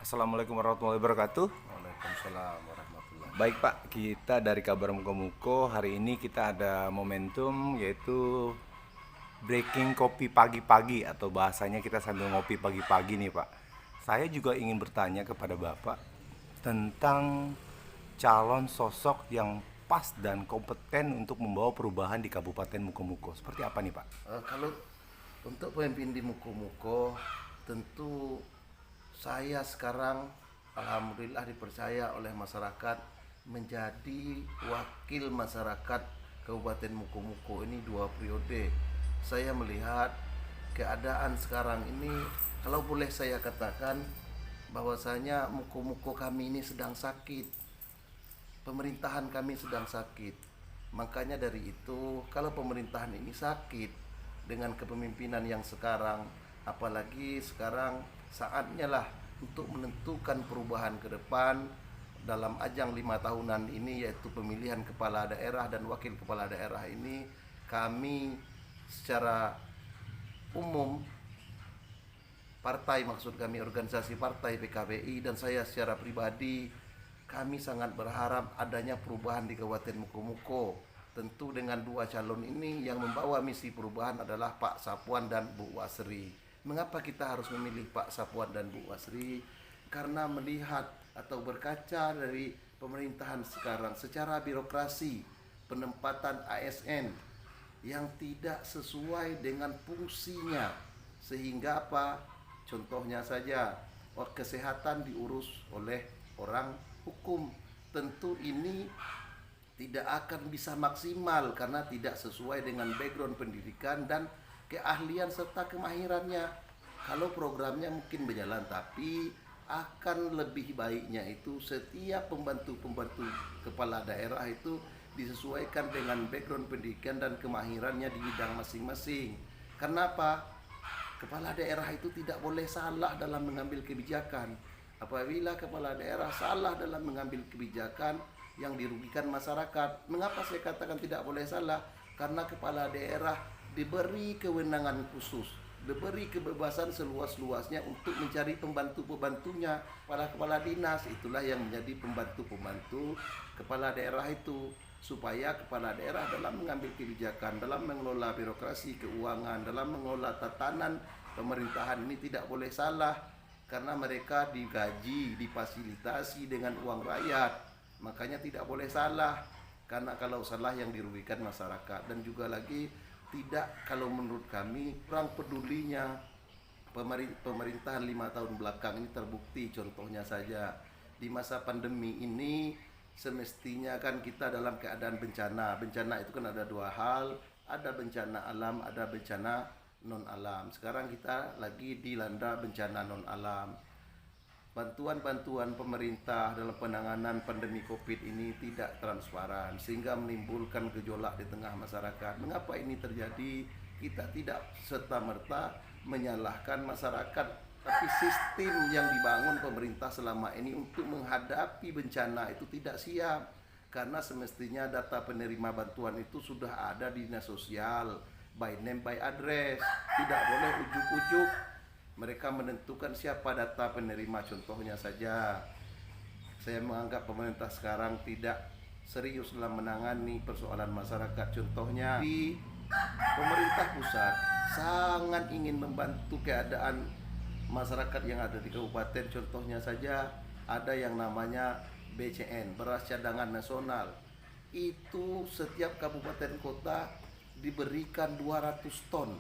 Assalamualaikum warahmatullahi wabarakatuh. Waalaikumsalam warahmatullahi. Baik Pak, kita dari Kabar Muko-Muko hari ini kita ada momentum yaitu breaking kopi pagi-pagi atau bahasanya kita sambil ngopi pagi-pagi nih Pak. Saya juga ingin bertanya kepada Bapak tentang calon sosok yang pas dan kompeten untuk membawa perubahan di Kabupaten Muko-Muko. Seperti apa nih Pak? Kalau untuk pemimpin di Muko-Muko, tentu saya sekarang alhamdulillah dipercaya oleh masyarakat menjadi wakil masyarakat Kabupaten Muko-Muko ini 2 periode. Saya melihat keadaan sekarang ini, kalau boleh saya katakan bahwasanya Muko-Muko kami ini sedang sakit. Pemerintahan kami sedang sakit. Makanya dari itu, kalau pemerintahan ini sakit dengan kepemimpinan yang sekarang, apalagi sekarang saatnya lah untuk menentukan perubahan ke depan dalam ajang 5 tahunan ini, yaitu pemilihan kepala daerah dan wakil kepala daerah ini. Kami secara umum partai, maksud kami organisasi partai PKBI, dan saya secara pribadi, kami sangat berharap adanya perubahan di Kabupaten Muko-Muko. Tentu dengan 2 calon ini yang membawa misi perubahan adalah Pak Sapuan dan Bu Wasri. Mengapa kita harus memilih Pak Sapuan dan Bu Wasri? Karena melihat atau berkaca dari pemerintahan sekarang secara birokrasi, penempatan ASN yang tidak sesuai dengan fungsinya, sehingga apa? Contohnya saja, kesehatan diurus oleh orang hukum. Tentu ini tidak akan bisa maksimal karena tidak sesuai dengan background pendidikan dan keahlian serta kemahirannya. Kalau programnya mungkin berjalan, tapi akan lebih baiknya itu setiap pembantu-pembantu kepala daerah itu disesuaikan dengan background pendidikan dan kemahirannya di bidang masing-masing. Kenapa? Kepala daerah itu tidak boleh salah dalam mengambil kebijakan. Apabila kepala daerah salah dalam mengambil kebijakan yang dirugikan masyarakat, mengapa saya katakan tidak boleh salah? Karena kepala daerah diberi kewenangan khusus, diberi kebebasan seluas-luasnya untuk mencari pembantu-pembantunya. Para kepala dinas itulah yang menjadi pembantu-pembantu kepala daerah itu, supaya kepala daerah dalam mengambil kebijakan, dalam mengelola birokrasi keuangan, dalam mengelola tatanan pemerintahan ini tidak boleh salah, karena mereka digaji, difasilitasi dengan uang rakyat. Makanya tidak boleh salah, karena kalau salah yang dirugikan masyarakat. Dan juga lagi tidak, kalau menurut kami kurang pedulinya pemerintahan 5 tahun belakang ini terbukti. Contohnya saja di masa pandemi ini, semestinya kan kita dalam keadaan bencana. Bencana itu kan ada 2 hal, ada bencana alam, ada bencana non alam. Sekarang kita lagi dilanda bencana non alam. Bantuan-bantuan pemerintah dalam penanganan pandemi Covid ini tidak transparan, sehingga menimbulkan gejolak di tengah masyarakat. Mengapa ini terjadi? Kita tidak serta-merta menyalahkan masyarakat, tapi sistem yang dibangun pemerintah selama ini untuk menghadapi bencana itu tidak siap. Karena semestinya data penerima bantuan itu sudah ada di dinas sosial, by name by address. Tidak boleh ujuk-ujuk mereka menentukan siapa data penerima. Contohnya saja, saya menganggap pemerintah sekarang tidak serius dalam menangani persoalan masyarakat. Contohnya di pemerintah pusat sangat ingin membantu keadaan masyarakat yang ada di kabupaten. Contohnya saja ada yang namanya BCN, beras cadangan nasional. Itu setiap kabupaten kota diberikan 200 ton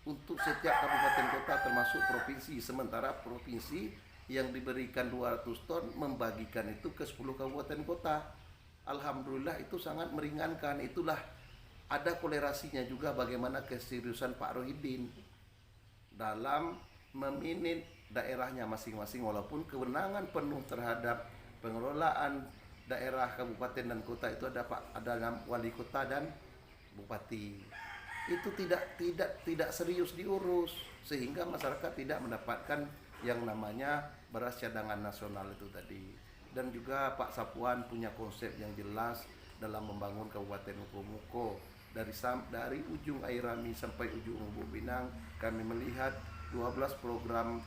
untuk setiap kabupaten kota termasuk provinsi. Sementara provinsi yang diberikan 200 ton membagikan itu ke 10 kabupaten kota. Alhamdulillah itu sangat meringankan. Itulah ada kolerasinya juga bagaimana keseriusan Pak Rohidin dalam meminit daerahnya masing-masing, walaupun kewenangan penuh terhadap pengelolaan daerah kabupaten dan kota itu ada wali kota dan bupati. Itu tidak serius diurus, sehingga masyarakat tidak mendapatkan yang namanya beras cadangan nasional itu tadi. Dan juga Pak Sapuan punya konsep yang jelas dalam membangun Kabupaten Muko-Muko. Dari ujung Airami sampai ujung Lubuk Binang, kami melihat 12 program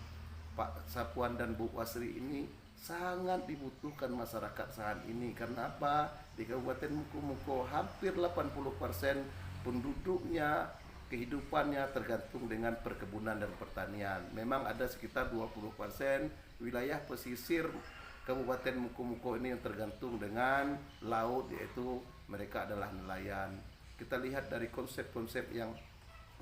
Pak Sapuan dan Bu Wasri ini sangat dibutuhkan masyarakat saat ini. Karena apa? Di Kabupaten Mukomuko hampir 80% penduduknya kehidupannya tergantung dengan perkebunan dan pertanian. Memang ada sekitar 20% wilayah pesisir Kabupaten Mukomuko ini yang tergantung dengan laut, yaitu mereka adalah nelayan. Kita lihat dari konsep-konsep yang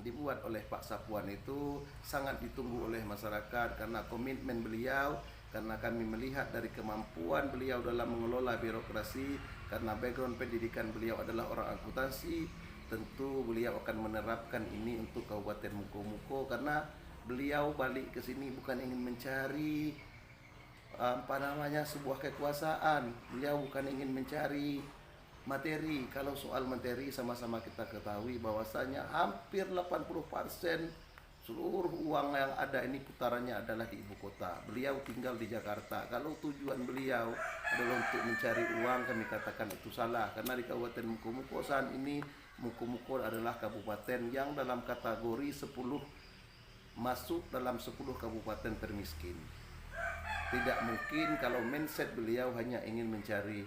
dibuat oleh Pak Sapuan itu sangat ditunggu oleh masyarakat karena komitmen beliau, karena kami melihat dari kemampuan beliau dalam mengelola birokrasi, karena background pendidikan beliau adalah orang akuntansi. Tentu beliau akan menerapkan ini untuk Kabupaten Mukomuko karena beliau balik ke sini bukan ingin mencari sebuah kekuasaan. Beliau bukan ingin mencari materi. Kalau soal materi sama-sama kita ketahui bahwasanya hampir 80% seluruh uang yang ada ini putarannya adalah di ibu kota. Beliau tinggal di Jakarta. Kalau tujuan beliau adalah untuk mencari uang, kami katakan itu salah. Karena di Kabupaten Mukomuko saat ini, Mukomuko adalah kabupaten yang dalam kategori 10 masuk dalam 10 kabupaten termiskin. Tidak mungkin kalau mindset beliau hanya ingin mencari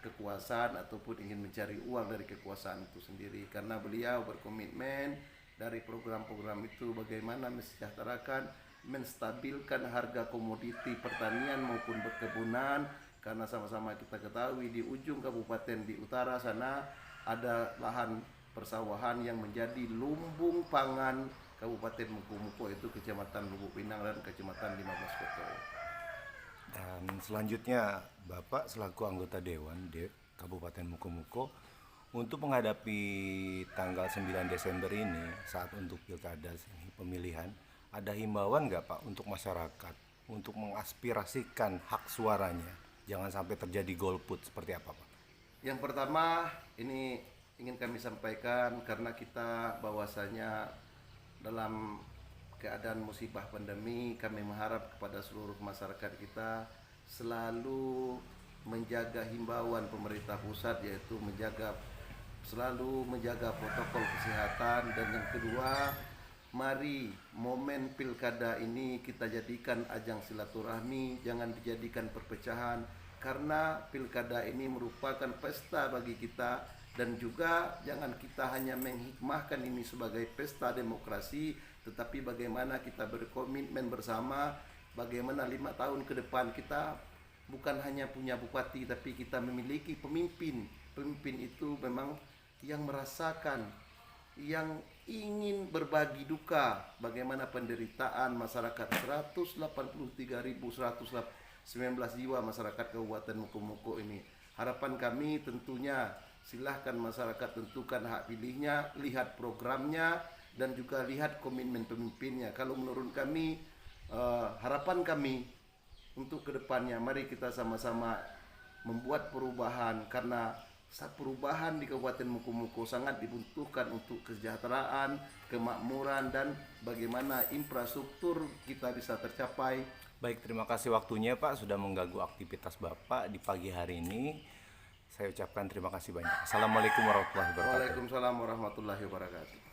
kekuasaan ataupun ingin mencari uang dari kekuasaan itu sendiri, karena beliau berkomitmen dari program-program itu bagaimana mensejahterakan, menstabilkan harga komoditi pertanian maupun perkebunan, karena sama-sama kita ketahui di ujung kabupaten di utara sana ada lahan persawahan yang menjadi lumbung pangan Kabupaten Mukomuko, itu Kecamatan Lubuk Pinang dan Kecamatan 15 Koto. Dan selanjutnya Bapak selaku anggota Dewan Kabupaten Mukomuko, untuk menghadapi tanggal 9 Desember ini saat untuk pilkada pemilihan, ada himbauan nggak Pak untuk masyarakat untuk mengaspirasikan hak suaranya? Jangan sampai terjadi golput, seperti apa Pak? Yang pertama, ini ingin kami sampaikan karena kita bahwasanya dalam keadaan musibah pandemi, kami mengharap kepada seluruh masyarakat kita selalu menjaga himbauan pemerintah pusat, yaitu selalu menjaga protokol kesehatan. Dan yang kedua, mari momen pilkada ini kita jadikan ajang silaturahmi, jangan dijadikan perpecahan, karena pilkada ini merupakan pesta bagi kita. Dan juga jangan kita hanya menghikmahkan ini sebagai pesta demokrasi, tetapi bagaimana kita berkomitmen bersama, bagaimana 5 tahun ke depan kita bukan hanya punya bupati, tapi kita memiliki pemimpin. Pemimpin itu memang yang merasakan, yang ingin berbagi duka, bagaimana penderitaan masyarakat 183.119 jiwa masyarakat Kabupaten Mukomuko ini. Harapan kami tentunya silahkan masyarakat tentukan hak pilihnya, lihat programnya, dan juga lihat komitmen pemimpinnya. Kalau menurut kami, harapan kami untuk kedepannya, mari kita sama-sama membuat perubahan, karena perubahan di Kabupaten Mukomuko sangat dibutuhkan untuk kesejahteraan, kemakmuran, dan bagaimana infrastruktur kita bisa tercapai. Baik, terima kasih waktunya Pak, sudah mengganggu aktivitas Bapak di pagi hari ini. Saya ucapkan terima kasih banyak. Assalamualaikum warahmatullahi wabarakatuh. Waalaikumsalam warahmatullahi wabarakatuh.